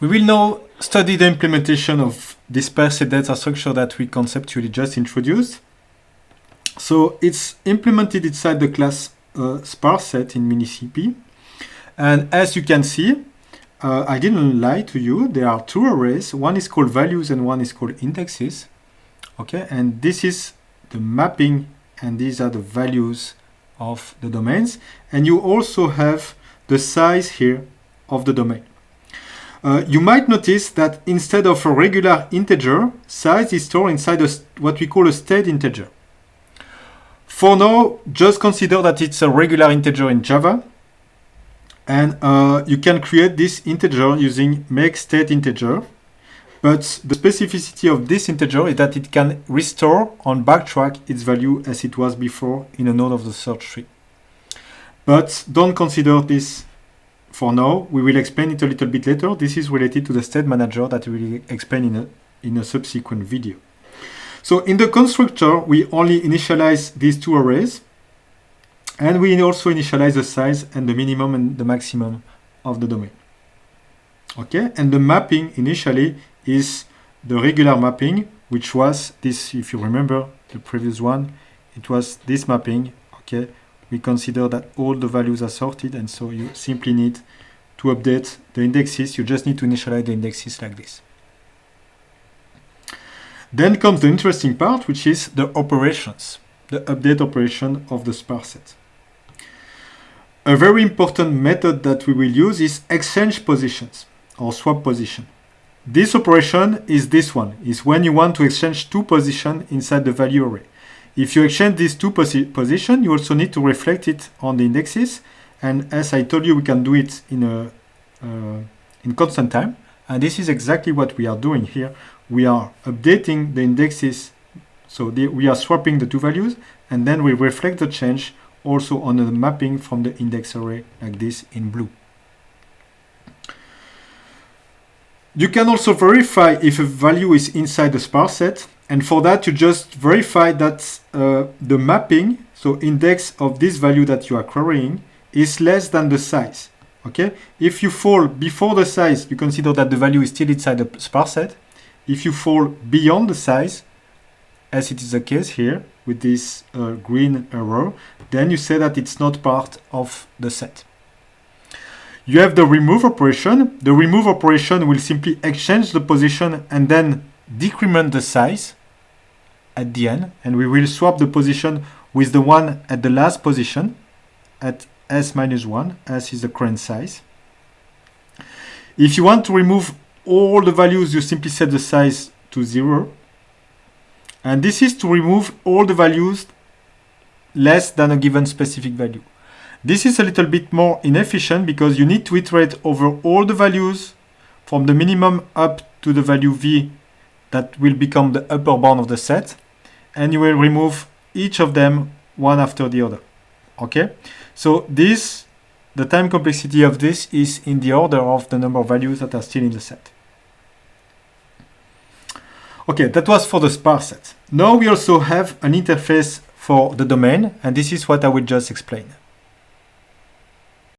We will now study the implementation of this per se data structure that we conceptually just introduced. So it's implemented inside the class sparse set in MiniCP. And as you can see, I didn't lie to you. There are two arrays. One is called values and one is called indexes. Okay, and this is the mapping and these are the values of the domains. And you also have the size here of the domain. You might notice that instead of a regular integer, size is stored inside what we call a state integer. For now, just consider that it's a regular integer in Java. And you can create this integer using make state integer. But the specificity of this integer is that it can restore and backtrack its value as it was before in a node of the search tree. But don't consider this for now. We will explain it a little bit later. This is related to the state manager that we will explain in a subsequent video. So in the constructor, we only initialize these two arrays. And we also initialize the size and the minimum and the maximum of the domain. Okay, and the mapping initially is the regular mapping, which was this, if you remember the previous one, it was this mapping. Okay, we consider that all the values are sorted, and so you simply need to update the indexes. You just need to initialize the indexes like this. Then comes the interesting part, which is the operations, the update operation of the sparse set. A very important method that we will use is exchange positions or swap position. This operation is this one, is when you want to exchange two positions inside the value array. If you exchange these two positions, you also need to reflect it on the indexes. And as I told you, we can do it in constant time. And this is exactly what we are doing here. We are updating the indexes. So we are swapping the two values, and then we reflect the change also on the mapping from the index array like this in blue. You can also verify if a value is inside the sparse set, and for that you just verify that the mapping, so index of this value that you are querying, is less than the size. Okay, if you fall before the size, you consider that the value is still inside the sparse set. If you fall beyond the size, as it is the case here with this green arrow, then you say that it's not part of the set. You have the remove operation. The remove operation will simply exchange the position and then decrement the size at the end, and we will swap the position with the one at the last position at s-1, as is the current size. If you want to remove all the values, you simply set the size to 0. And this is to remove all the values less than a given specific value. This is a little bit more inefficient because you need to iterate over all the values from the minimum up to the value v that will become the upper bound of the set. And you will remove each of them one after the other. Okay? So the time complexity of this is in the order of the number of values that are still in the set. Okay, that was for the sparse set. Now we also have an interface for the domain, and this is what I will just explain.